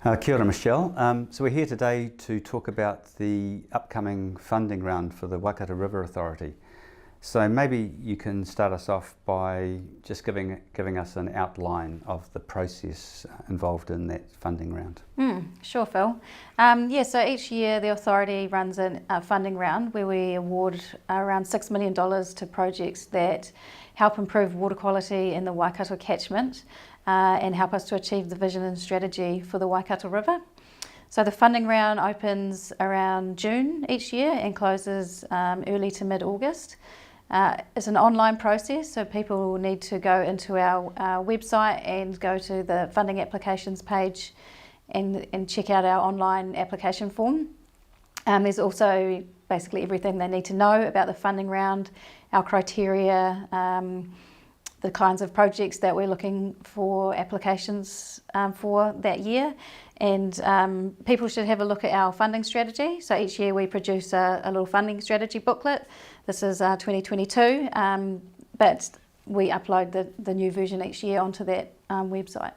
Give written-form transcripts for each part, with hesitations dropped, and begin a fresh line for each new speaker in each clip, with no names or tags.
Kia ora, Michelle. So we're here today to talk about the upcoming funding round for the Waikato River Authority. So maybe you can start us off by just giving us an outline of the process involved in that funding round.
Sure, Phil. So each year the authority runs a funding round where we award around $6 million to projects that help improve water quality in the Waikato catchment and help us to achieve the vision and strategy for the Waikato River. So the funding round opens around June each year and closes early to mid-August. It's an online process, so people need to go into our website and go to the funding applications page and check out our online application form. There's also basically everything they need to know about the funding round, our criteria, the kinds of projects that we're looking for applications for that year. And people should have a look at our funding strategy. So each year we produce a little funding strategy booklet. This is 2022, but we upload the new version each year onto that website.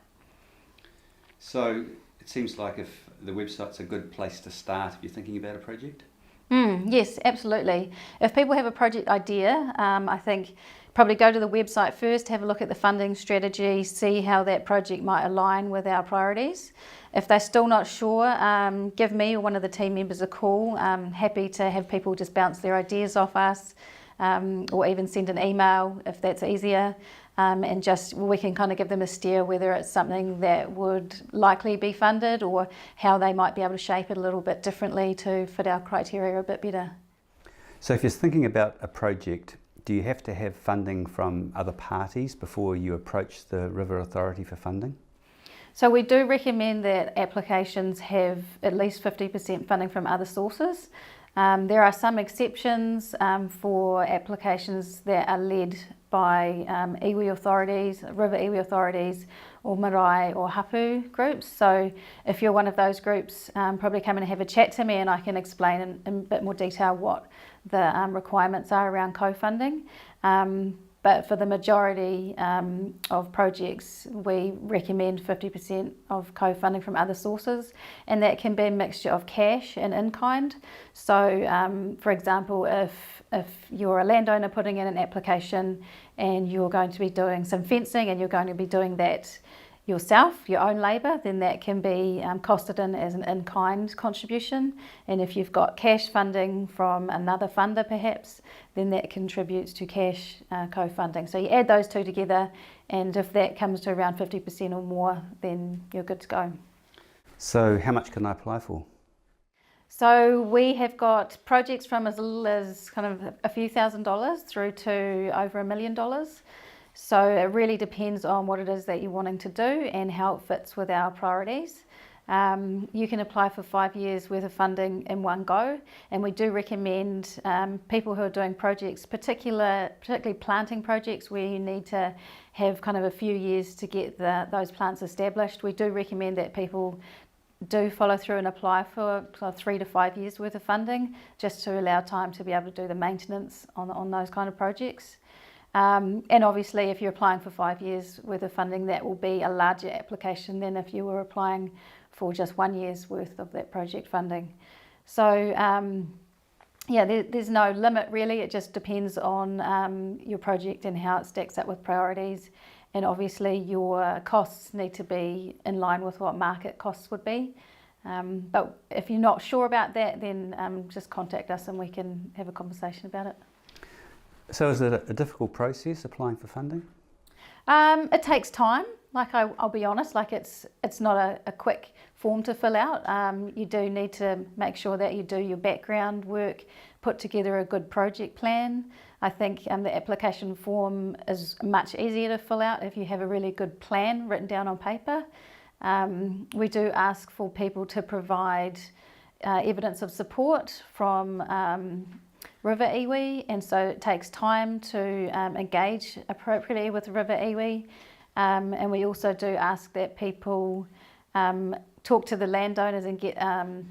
So it seems like if the website's a good place to start if you're thinking about a project?
Yes, absolutely. If people have a project idea, I think probably go to the website first, have a look at the funding strategy, see how that project might align with our priorities. If they're still not sure, give me or one of the team members a call. I'm happy to have people just bounce their ideas off us, or even send an email if that's easier. And just we can kind of give them a steer whether it's something that would likely be funded or how they might be able to shape it a little bit differently to fit our criteria a bit better.
So if you're thinking about a project, do you have to have funding from other parties before you approach the River Authority for funding?
So we do recommend that applications have at least 50% funding from other sources. There are some exceptions for applications that are led by iwi authorities, river iwi authorities, or marae or hapu groups. So if you're one of those groups, probably come and have a chat to me and I can explain in a bit more detail what the requirements are around co-funding. But for the majority of projects, we recommend 50% of co-funding from other sources, and that can be a mixture of cash and in-kind. So, for example, if you're a landowner putting in an application and you're going to be doing some fencing and you're going to be doing that yourself, your own labour, then that can be costed in as an in-kind contribution. And if you've got cash funding from another funder perhaps, then that contributes to cash co-funding. So you add those two together, and if that comes to around 50% or more, then you're good to go.
So how much can I apply for?
So we have got projects from as little as kind of a few $1,000s through to over $1 million. So it really depends on what it is that you're wanting to do and how it fits with our priorities. You can apply for 5 years worth of funding in one go, and we do recommend people who are doing projects, particularly planting projects where you need to have kind of a few years to get those plants established. We do recommend that people do follow through and apply for 3 to 5 years worth of funding, just to allow time to be able to do the maintenance on those kind of projects. And obviously if you're applying for 5 years worth of funding, that will be a larger application than if you were applying for just 1 year's worth of that project funding. So there's no limit really, it just depends on your project and how it stacks up with priorities. And obviously your costs need to be in line with what market costs would be. But if you're not sure about that, then just contact us and we can have a conversation about it.
So is it a difficult process applying for funding?
It takes time. Like I'll be honest, like it's not a quick form to fill out. You do need to make sure that you do your background work, put together a good project plan. I think the application form is much easier to fill out if you have a really good plan written down on paper. We do ask for people to provide evidence of support from river iwi, and so it takes time to engage appropriately with river iwi. And we also do ask that people talk to the landowners and get,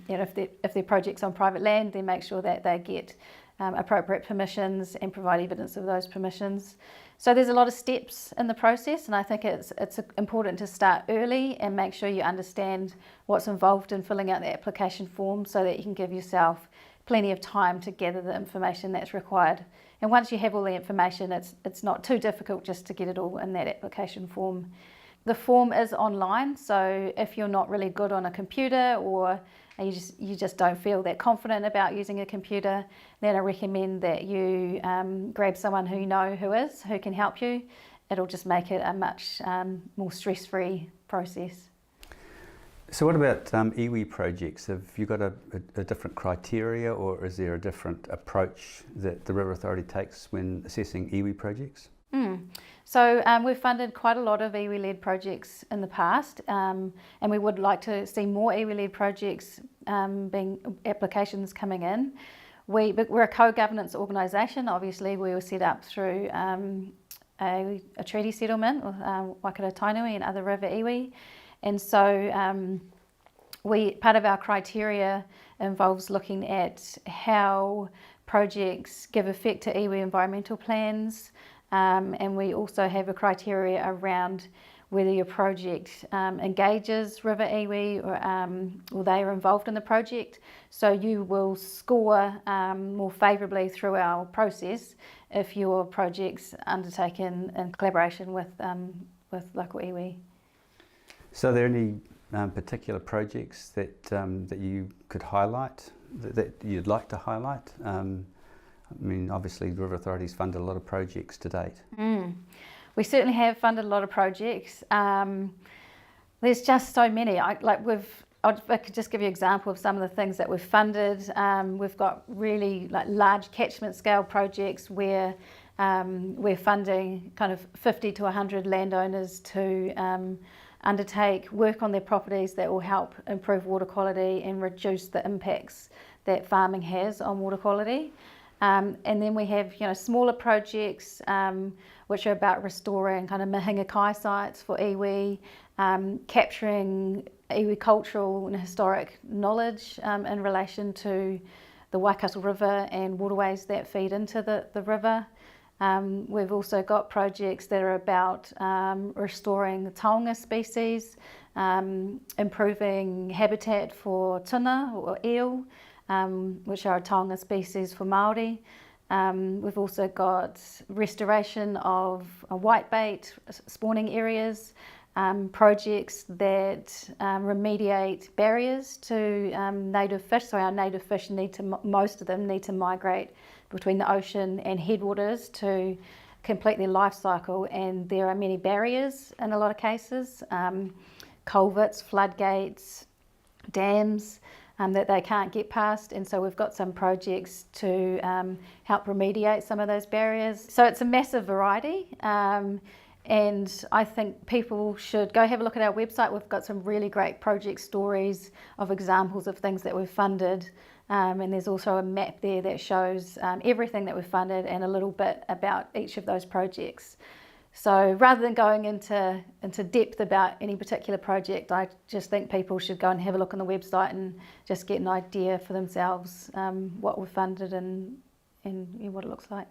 if their project's on private land, then make sure that they get appropriate permissions and provide evidence of those permissions. So there's a lot of steps in the process, and I think it's important to start early and make sure you understand what's involved in filling out the application form so that you can give yourself plenty of time to gather the information that's required. And once you have all the information, it's not too difficult just to get it all in that application form. The form is online, so if you're not really good on a computer or you just don't feel that confident about using a computer, then I recommend that you grab someone who you know who can help you. It'll just make it a much more stress-free process.
So what about iwi projects? Have you got a different criteria, or is there a different approach that the River Authority takes when assessing iwi projects?
So we've funded quite a lot of iwi-led projects in the past, and we would like to see more iwi-led projects applications coming in. We're a co-governance organisation. Obviously, we were set up through a treaty settlement with Waikato Tainui and other river iwi, and so part of our criteria involves looking at how projects give effect to iwi environmental plans. And we also have a criteria around whether your project engages river iwi or they are involved in the project. So you will score more favourably through our process if your project's undertaken in collaboration with local iwi.
So are there any particular projects that you could highlight, that you'd like to highlight? I mean, obviously, the River Authority's funded a lot of projects to date.
We certainly have funded a lot of projects. There's just so many. I could just give you an example of some of the things that we've funded. We've got really large catchment scale projects where we're funding kind of 50 to 100 landowners to undertake work on their properties that will help improve water quality and reduce the impacts that farming has on water quality. And then we have smaller projects which are about restoring kind of mihinga kai sites for iwi, capturing iwi cultural and historic knowledge in relation to the Waikato River and waterways that feed into the river. We've also got projects that are about restoring the taonga species, improving habitat for tuna or eel, which are a taonga species for Māori. We've also got restoration of whitebait spawning areas, projects that remediate barriers to native fish. So our native fish most of them need to migrate between the ocean and headwaters to complete their life cycle, and there are many barriers in a lot of cases, culverts, floodgates, dams, that they can't get past, and so we've got some projects to help remediate some of those barriers. So it's a massive variety, and I think people should go have a look at our website. We've got some really great project stories of examples of things that we've funded, and there's also a map there that shows everything that we've funded and a little bit about each of those projects. So rather than going into depth about any particular project, I just think people should go and have a look on the website and just get an idea for themselves what we've funded and what it looks like.